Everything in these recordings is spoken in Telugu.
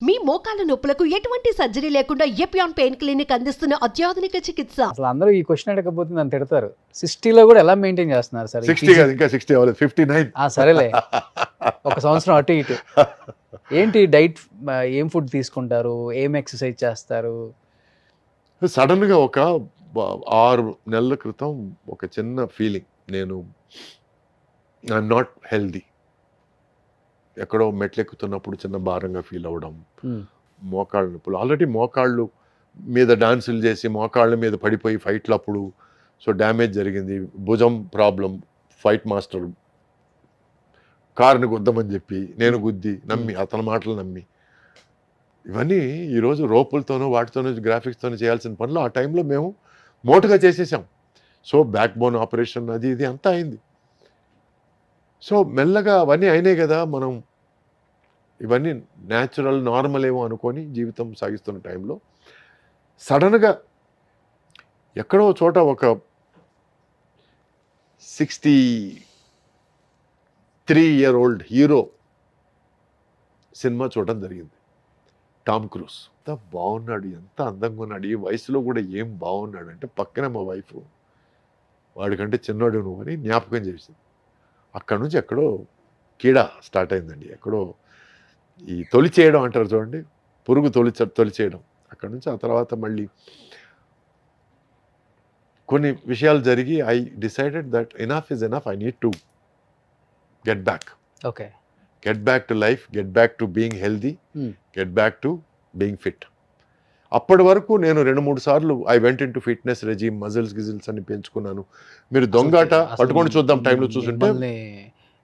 మీ మోకాల నొప్పులకు ఎటువంటి సర్జరీ లేకుండా ఎపియాన్ పెయిన్ క్లినిక్ అందిస్తున్న అత్యాధునిక చికిత్స. అసలు అందరూ ఈ క్వశ్చన్ అడగకపోతే నన్ను తిడతారు. 60లో కూడా ఎలా మెయింటైన్ చేస్తున్నారు సార్? 60 కాదు, ఇంకా 60 అవ్వలేదు, 59. సరేలే, ఒక సంవత్సరం అటు ఇటు. ఏంటి డైట్, ఏం ఫుడ్ తీసుకుంటారు, ఏం ఎక్సర్సైజ్ చేస్తారు? సడన్గా ఒక 6 నెలల క్రితం ఒక చిన్న ఫీలింగ్, నేను ఐఎమ్ నాట్ హెల్దీ. ఎక్కడో మెట్లెక్కుతున్నప్పుడు చిన్న భారంగా ఫీల్ అవ్వడం, మోకాళ్ళ నొప్పులు. ఆల్రెడీ మోకాళ్ళు మీద డాన్సులు చేసి మోకాళ్ళ మీద పడిపోయి ఫైట్లప్పుడు సో డ్యామేజ్ జరిగింది. భుజం ప్రాబ్లం, ఫైట్ మాస్టర్ కారుని గుద్దమని చెప్పి నేను గుద్ది నమ్మి, అతని మాటలు నమ్మి, ఇవన్నీ ఈరోజు రోపులతోనూ వాటితోనూ గ్రాఫిక్స్తోనూ చేయాల్సిన పనులు ఆ టైంలో మేము మోటుగా చేసేసాం. సో బ్యాక్ బోన్ ఆపరేషన్ అది ఇది అంతా అయింది. సో మెల్లగా అవన్నీ అయినాయి కదా, మనం ఇవన్నీ న్యాచురల్ నార్మల్ ఏమో అనుకొని జీవితం సాగిస్తున్న టైంలో సడన్గా ఎక్కడో చోట ఒక 63-year-old హీరో సినిమా చూడడం జరిగింది. టామ్ క్రూజ్ ఎంత బాగున్నాడు, ఎంత అందంగా ఉన్నాడు, ఈ వయసులో కూడా ఏం బాగున్నాడు అంటే పక్కనే మా వైఫ్, వాడికంటే చిన్నవాడు నువ్వు అని జ్ఞాపకం చేసింది. అక్కడ నుంచి ఎక్కడో కీడ స్టార్ట్ అయిందండి. ఎక్కడో ఈ తొలి చేయడం అంటారు చూడండి, పురుగు తొలి చేయడం. అక్కడ నుంచి ఆ తర్వాత మళ్ళీ కొన్ని విషయాలు జరిగి I decided that enough is enough, I need to get back. Okay, get back to life, get back to being healthy, get back to being fit. అప్పటి వరకు నేను 2-3 సార్లు I went in to fitness regime, muscles గిజిల్స్ అని పెంచుకున్నాను. మీరు దొంగాట పట్టుకొని చూద్దాం టైంలో చూసుంటే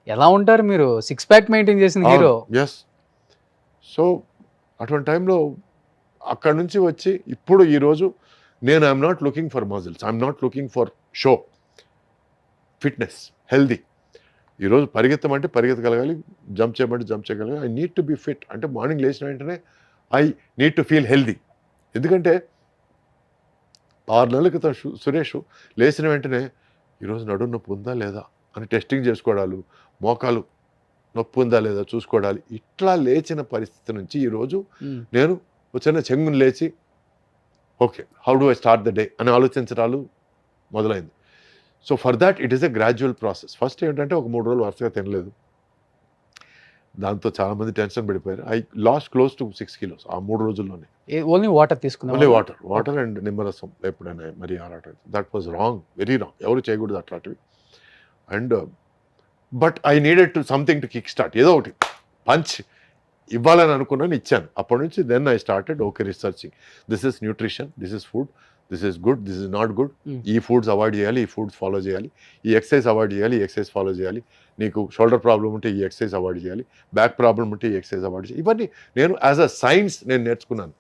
ఎలా ఉంటారు మీరు? 6 ప్యాక్ మెయింటైన్ చేసిన హీరో. ఎస్. సో అటువంటి టైంలో అక్కడ నుంచి వచ్చి ఇప్పుడు ఈరోజు నేను I'm not looking for muscles, I'm not looking for show, fitness, healthy. ఈరోజు పరిగెత్తమంటే పరిగెత్తగలగాలి, జంప్ చేయమంటే జంప్ చేయగలగాలి. I need to be fit. అంటే మార్నింగ్ లేచిన వెంటనే I need to feel healthy. ఎందుకంటే 6 నెలల క్రితం సురేష్ లేచిన వెంటనే ఈరోజు నడుము నొప్పి ఉందా లేదా అని టెస్టింగ్ చేసుకోవడాలు, మోకాలు నొప్పి ఉందా లేదా చూసుకోవడాలి. ఇట్లా లేచిన పరిస్థితి నుంచి ఈరోజు నేను చిన్న చెంగుని లేచి okay how do I start the day అని ఆలోచించడాలు మొదలైంది. So for that it is a gradual process. First ఏంటంటే ఒక 3 రోజులు వరుసగా తినలేదు, దాంతో చాలామంది టెన్షన్ పడిపోయారు. I lost close to 6 kilos ఆ 3 రోజుల్లోనే. ఓన్లీ వాటర్ తీసుకున్నాం, ఓన్లీ వాటర్ అండ్ నిమ్మరసం ఎప్పుడైనా మరి ఆరాటం. That was wrong, very wrong. ఎవరు చేయకూడదు అట్లాంటివి. And but I needed to something to kick start, ఏదో ఒకటి పంచ్ ఇవ్వాలని అనుకున్నాను, ఇచ్చాను. అప్పటి నుంచి then I started okay researching, this is nutrition, this is food, this is good, this is not good, ఈ ఫుడ్స్ అవాయిడ్ చేయాలి, ఈ ఫుడ్స్ ఫాలో చేయాలి, ఈ ఎక్సర్సైజ్ అవాయిడ్ చేయాలి, ఈ ఎక్సర్సైజ్ ఫాలో చేయాలి, నీకు షోల్డర్ ప్రాబ్లం ఉంటే ఈ ఎక్సర్సైజ్ అవాయిడ్ చేయాలి, బ్యాక్ ప్రాబ్లం ఉంటే ఈ ఎక్సర్సైజ్ అవాయిడ్ చేయాలి. ఇవన్నీ నేను యాజ్ అ సైన్స్ నేను నేర్చుకున్నాను.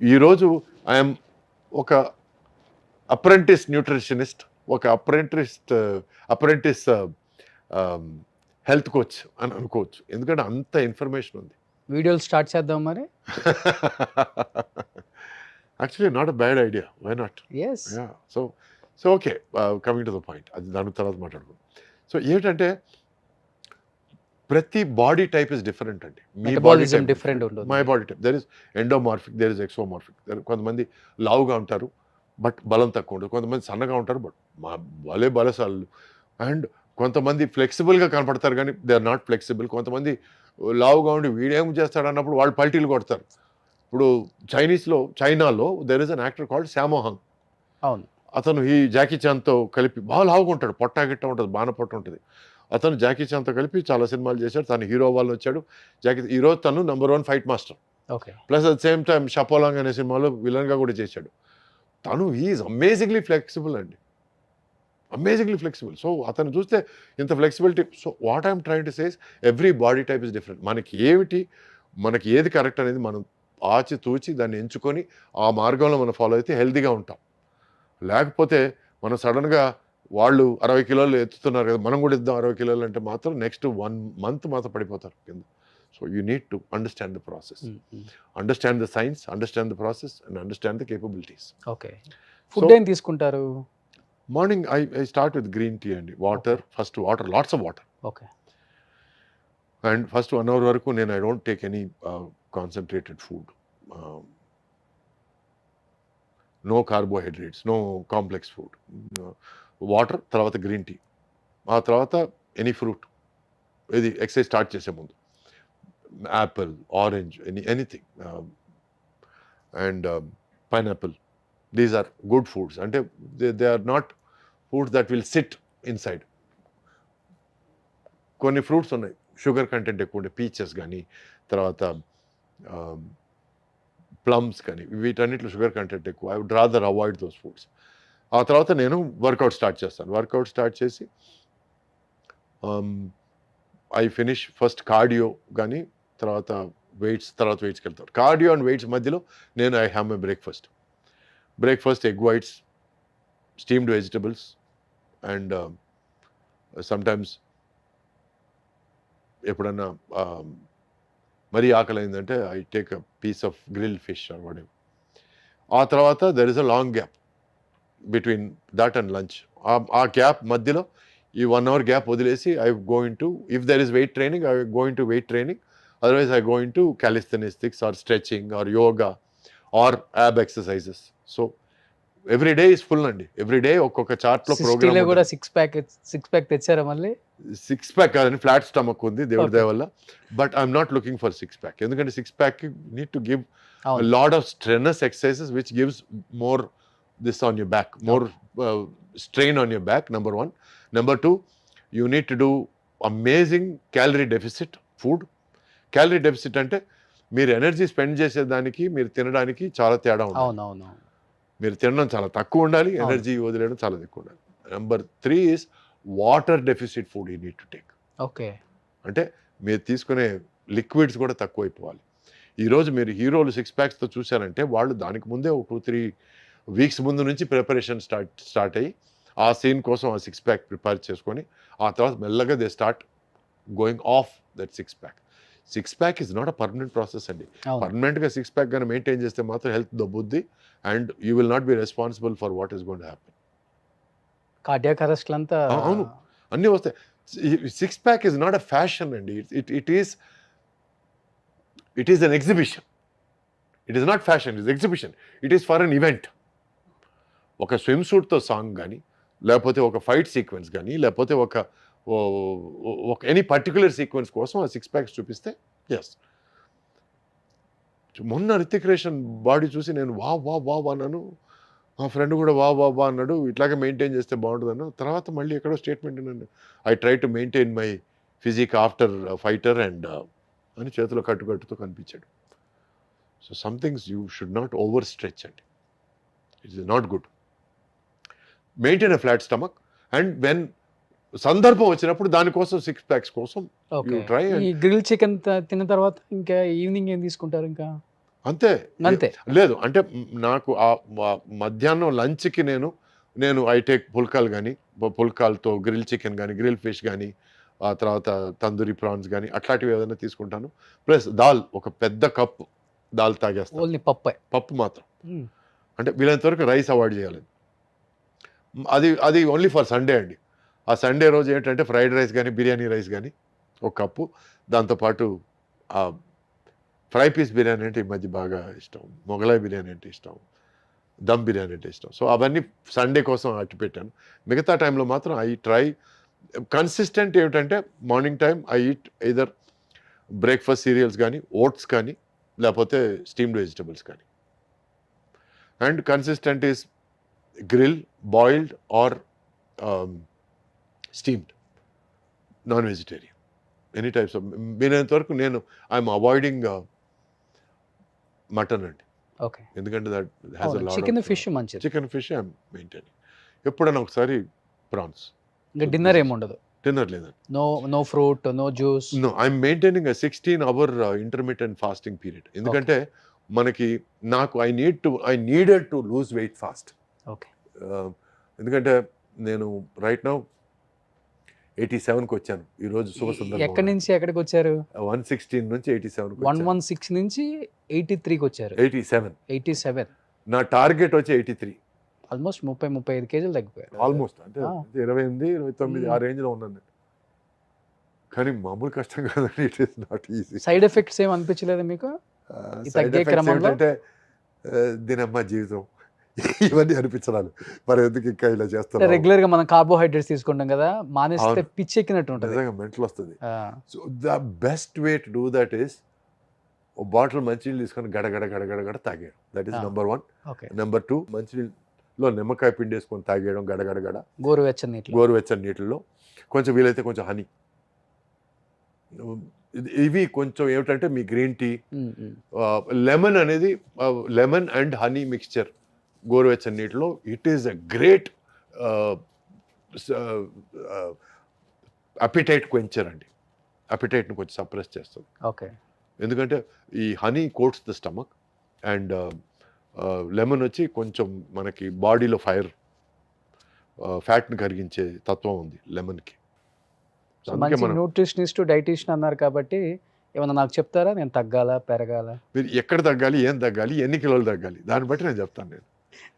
ఈరోజు ఐఎమ్ ఒక అప్రెంటిస్ న్యూట్రిషనిస్ట్, ఒక అప్రెంటిస్ హెల్త్ కోచ్ అని అనుకోవచ్చు. ఎందుకంటే అంత ఇన్ఫర్మేషన్ ఉంది. వీడియోలు స్టార్ట్ చేద్దాం మరి. Actually not a bad idea, why not? yes yeah. So okay, coming to the point, అది దాని తర్వాత మాట్లాడుకుందాం. సో ఏంటంటే ప్రతి బాడీ టైప్ ఇస్ డిఫరెంట్ అండి. మీ బాడీ టైప్ డిఫరెంట్ ఉంటుంది. My body type, there is endomorphic, there is exomorphic. కొంతమంది లావుగా ఉంటారు బట్ బలం తక్కువ ఉంటుంది, కొంతమంది సన్నగా ఉంటారు బట్ బలశాలు, అండ్ కొంతమంది ఫ్లెక్సిబుల్గా కనపడతారు కానీ దే ఆర్ నాట్ ఫ్లెక్సిబుల్. కొంతమంది లావుగా ఉండి వీడేం చేస్తాడు అన్నప్పుడు వాళ్ళు పల్టీలు కొడతారు. ఇప్పుడు చైనాలో there is an actor called Sammo Hung. అవును, అతను ఈ జాకీ చాన్తో కలిపి బాగా లావుగా ఉంటాడు, పొట్టా గిట్ట ఉంటుంది, బాణ పొట్ట ఉంటుంది. అతను జాకీ చాన్తో కలిపి చాలా సినిమాలు చేశాడు, తను హీరో వాళ్ళు వచ్చాడు. ఈరోజు తను #1 fight master. Okay, plus at same time Sha Po Lang అనే సినిమాలో విలన్గా కూడా చేశాడు. తను ఈజ్ అమేజింగ్లీ ఫ్లెక్సిబుల్ అండి, అమేజింగ్లీ ఫ్లెక్సిబుల్. సో అతను చూస్తే ఇంత flexibility. So what I'm trying to says, every body type is different. మనకి ఏది కరెక్ట్ అనేది మనం ఆచితూచి దాన్ని ఎంచుకొని ఆ మార్గంలో మనం ఫాలో అయితే హెల్తీగా ఉంటాం. లేకపోతే మనం సడన్గా వాళ్ళు 60 కిలోలు ఎత్తుతున్నారు కదా మనం కూడా ఇద్దాం 60 కిలోలు అంటే మాత్రం నెక్స్ట్ 1 month మాత్రం పడిపోతారు కింద. So you need to understand the process, understand the science, understand the process and understand the capabilities. Okay, food ఏం తీసుకుంటారు? Morning I start with green tea అండి, water, first water, lots of water. Okay, and first 1 hour వరకు నేను I don't take any concentrated food, no carbohydrates, no complex food, water, తర్వాత గ్రీన్ టీ, ఆ తర్వాత ఎనీ ఫ్రూట్, ఇది ఎక్సర్సైజ్ స్టార్ట్ చేసే ముందు Apple, orange, anything, and pineapple. These are good foods. అంటే they are not foods that will sit inside. కొన్ని ఫ్రూట్స్ ఉన్నాయి షుగర్ కంటెంట్ ఎక్కువ ఉండే, పీచెస్ కానీ, తర్వాత ప్లమ్స్ కానీ, వీటన్నిటిలో షుగర్ కంటెంట్ ఎక్కువ. I would rather avoid those foods. ఆ తర్వాత నేను వర్కౌట్ స్టార్ట్ చేస్తాను. వర్కౌట్ స్టార్ట్ చేసి ఐ ఫినిష్ ఫస్ట్ కార్డియో కానీ, తర్వాత వెయిట్స్కి వెళ్తాను. కార్డియో అండ్ వెయిట్స్ మధ్యలో నేను I have my breakfast egg whites, steamed vegetables, and sometimes ఎప్పుడన్నా మరీ ఆకలి అయిందంటే I take a piece of grill fish or whatever. ఆ తర్వాత there is a long gap between that and lunch. ఆ గ్యాప్ మధ్యలో ఈ 1 hour గ్యాప్ వదిలేసి I going to, if there is weight training, I going to weight training, otherwise I going to calisthenics or stretching or yoga or ab exercises. So every day is full అండి. ఎవ్రీ డే ఒక్కొక్క చార్ట్లో 60 ప్రోగ్రామ్. లో కూడా సిక్స్ ప్యాక్ తెచ్చారా మళ్ళీ? 6 pack కాదని, ఫ్లాట్ స్టమక్ ఉంది దేవుడి Okay. దయ వల్ల. But I'm not looking for 6 pack. ఎందుకంటే 6 pack నీడ్ టు గివ్ అవును. Lot of strenuous exercises which gives more this on your back, more strain on your back. Number 1. Number 2, you need to do amazing calorie deficit food. Calorie deficit అంటే మీరు ఎనర్జీ స్పెండ్ చేసేదానికి మీరు తినడానికి చాలా తేడా ఉంది. అవునవును. మీరు తినడం చాలా తక్కువ ఉండాలి, అవును. ఎనర్జీ వదిలేయడం చాలా ఎక్కువ ఉండాలి. Number 3 is water deficit food you need to take. Okay. అంటే మీరు తీసుకునే లిక్విడ్స్ కూడా తక్కువైపోవాలి. ఈరోజు మీరు హీరోలు 6 ప్యాక్స్తో చూశారంటే వాళ్ళు దానికి ముందే ఒక 2-3 వీక్స్ ముందు నుంచి ప్రిపరేషన్ స్టార్ట్ అయ్యి ఆ సీన్ కోసం ఆ 6 pack ప్రిపేర్ చేసుకొని ఆ తర్వాత మెల్లగా they start going off that 6 pack. 6 pack is not a permanent process అండి. అవును. పర్మనెంట్గా 6 pack కానీ మెయింటైన్ చేస్తే మాత్రం హెల్త్ దొబ్బుద్ది and you will not be responsible for what is going to happen. Cardiac అరెస్ట్లంతా అవును, అన్నీ వస్తాయి. 6 pack is not a fashion అండి. It is an exhibition. It is not fashion, it is exhibition. It is for an event. ఒక స్విమ్ సూట్తో సాంగ్ కానీ, లేకపోతే ఒక ఫైట్ సీక్వెన్స్ కానీ, లేకపోతే ఒక ఎనీ పర్టికులర్ సీక్వెన్స్ కోసం ఆ 6 packs చూపిస్తే ఎస్. మొన్న రితిక్ రోషన్ బాడీ చూసి నేను వా అన్నాను. మా ఫ్రెండ్ కూడా వా అన్నాడు. ఇట్లాగే మెయింటైన్ చేస్తే బాగుంటుంది అన్నాడు. తర్వాత మళ్ళీ ఎక్కడో స్టేట్మెంట్ అన్నాను, I try to maintain my physique after fighter and అని చేతిలో కట్టుతో కనిపించాడు. So somethings you should not over stretch అండి. It is not good. Maintain a flat stomach and when సందర్భం వచ్చినప్పుడు దానికోసం 6 packs కోసం ఓకే. you try and- ఈ గ్రిల్ చికెన్ తిన్న తర్వాత ఇంకా ఈవినింగ్ ఏం తీసుకుంటారు ఇంకా? అంతే. అంతే. లేదు అంటే నాకు ఆ మధ్యాహ్నం లంచ్కి నేను ఐ టేక్ పుల్కాలు కానీ, పుల్కాలతో గ్రిల్ చికెన్ కానీ, గ్రిల్ ఫిష్ కానీ, ఆ తర్వాత తందూరి ప్రాన్స్ కానీ అట్లాంటివి ఏదైనా తీసుకుంటాను. ప్లస్ దాల్, ఒక పెద్ద కప్పు దాల్ తాగేస్తాను. ఓన్లీ పప్పు మాత్రం. అంటే వీలైనంత వరకు రైస్ అవాయిడ్ చేయాలి. అది ఓన్లీ ఫర్ సండే అండి. ఆ సండే రోజు ఏంటంటే ఫ్రైడ్ రైస్ కానీ, బిర్యానీ రైస్ కానీ ఒక కప్పు, దాంతోపాటు ఫ్రై పీస్ బిర్యానీ అంటే ఈ మధ్య బాగా ఇష్టం, మొగలాయి బిర్యానీ అంటే ఇష్టం, దమ్ బిర్యానీ అంటే ఇష్టం. సో అవన్నీ సండే కోసం అట్టి పెట్టాను. మిగతా టైంలో మాత్రం ఐ ట్రై కన్సిస్టెంట్. ఏమిటంటే morning time I eat either breakfast cereals కానీ, ఓట్స్ కానీ, లేకపోతే స్టీమ్డ్ వెజిటబుల్స్ కానీ. And consistent is grill, boiled or steamed, non vegetarian, any types of. వీలైనంత వరకు నేను ఐఎమ్ అవాయిడింగ్ మటన్ అండి. ఓకే. ఎందుకంటే that has a lot chicken fish మంచిది. Chicken fish I'm maintaining. ఎప్పుడైనా ఒకసారి ప్రాన్స్. ఇంకా డిన్నర్ ఏముండదు? డిన్నర్ లేదండి. No fruit, no juice. No, I'm maintaining 16-hour intermittent fasting period. ఎందుకంటే మనకి I needed to lose weight fast. Okay. ఎందుకంటే నేను రైట్ నౌ 87కి వచ్చాను. ఈరోజు శుభ సందర్భం. ఎక్కడి నుంచి ఎక్కడికి వచ్చారు? 116 నుంచి 87కి 116 నుంచి 83కి వచ్చారు. 87. నా టార్గెట్ వచ్చి 83. ఆల్మోస్ట్ 30-35 కేజీలు తగ్గిపోయారు. ఆల్మోస్ట్ అంటే 28-29 ఆ రేంజ్లో ఉన్నాను. కానీ మామూలు కష్టం కాదండి, it is not easy. Side effects ఏం అనిపించలేదు మీకు ఈ తగ్గే క్రమంలో? ఏంటంటే దీనమ్మ జీవితం ఇవన్నీ అనిపించడాలు, మరి ఎందుకు ఇంకా ఇలా చేస్తారు. రెగ్యులర్ గా మనం కార్బోహైడ్రేట్స్ తీసుకుంటాం కదా, మానేస్తే పిచ్చి ఎక్కినట్టు ఉంటుంది. నిజంగా మెంటల్ వస్తుంది. So the best way to do that is ఓ బాటిల్ మంచినీళ్ళు తీసుకొని గడగడ గడగడ గడ తాగేయడం. That is number 1. Okay. Number 2, మంచినీళ్ళలో నిమ్మకాయ పిండి వేసుకొని తాగేయడం గడగడ గడ, గోరువెచ్చని నీటిలో. గోరువెచ్చని నీటిల్లో. కొంచెం వీలైతే కొంచెం హనీ. ఇవి కొంచెం ఏమిటంటే మీ గ్రీన్ టీ, లెమన్ అనేది, లెమన్ అండ్ హనీ మిక్స్చర్ గోరువెచ్చని నీటిలో, it is a great appetite quencher అండి. అపిటైట్ని కొంచెం సప్రెస్ చేస్తుంది. ఓకే. ఎందుకంటే ఈ honey coats the stomach and lemon వచ్చి కొంచెం మనకి బాడీలో ఫ్యాట్ని కరిగించే తత్వం ఉంది లెమన్కి. మంచి న్యూట్రిషనిస్ట్ డైటీషియన్ అన్నారు కాబట్టి ఏమన్నా నాకు చెప్తారా, నేను తగ్గాలా పెరగాల? మీరు ఎక్కడ తగ్గాలి, ఏం తగ్గాలి, ఎన్ని కిలోలు తగ్గాలి, దాన్ని బట్టి నేను చెప్తాను.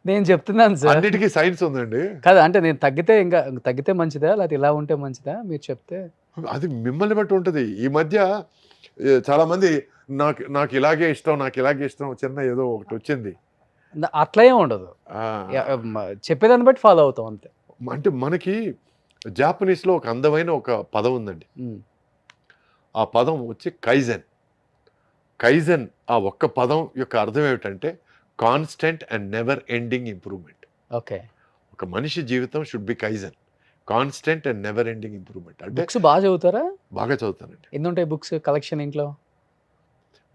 నేను చెప్తున్నాను సార్, అన్నిటికీ సైన్స్ ఉందండి. కదా అంటే నేను తగ్గితే మంచిదా లేకపోతే ఇలా ఉంటే మంచిదా మీరు చెప్తే? అది మిమ్మల్ని బట్టి ఉంటుంది. ఈ మధ్య చాలా మంది నాకు ఇలాగే ఇష్టం చిన్న ఏదో ఒకటి వచ్చింది, అట్లా ఏం ఉండదు. చెప్పేదాన్ని బట్టి ఫాలో అవుతాం అంతే. అంటే మనకి జాపనీస్లో ఒక అందమైన ఒక పదం ఉందండి. ఆ పదం వచ్చి కైజెన్. ఆ ఒక్క పదం యొక్క అర్థం ఏమిటంటే constant and never ending improvement. Okay. ఒక మనిషి జీవితం should be kaizen, constant and never ending improvement. అంటే బుక్స్ బాగా చదువుతారా? బాగా చదువుతానండి. ఎన్ని ఉంటాయి బుక్స్ కలెక్షన్ ఇంట్లో?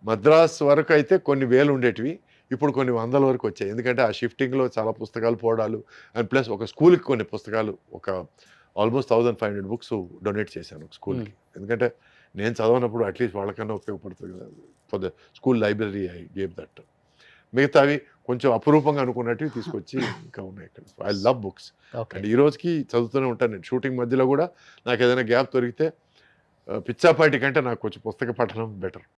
మద్రాస్ వరకు అయితే కొన్ని వేలు ఉండేటివి, ఇప్పుడు కొన్ని వందల వరకు వచ్చాయి. ఎందుకంటే ఆ షిఫ్టింగ్లో చాలా పుస్తకాలు పోవడాలు, అండ్ ప్లస్ ఒక స్కూల్కి కొన్ని పుస్తకాలు, ఒక ఆల్మోస్ట్ 1500 బుక్స్ డొనేట్ చేశాను ఒక స్కూల్కి. ఎందుకంటే నేను చదవనప్పుడు అట్లీస్ట్ వాళ్ళకన్నా ఉపయోగపడుతుంది కదా. For the school library I gave that. మిగతావి కొంచెం అపురూపంగా అనుకున్నట్టు తీసుకొచ్చి ఇంకా ఉన్నాయి ఇక్కడ. I love books. అండ్ ఈ రోజుకి చదువుతూనే ఉంటాను నేను. షూటింగ్ మధ్యలో కూడా నాకు ఏదైనా గ్యాప్ దొరికితే పిచ్చాపాటి కంటే నాకు కొంచెం పుస్తక పఠనం బెటర్.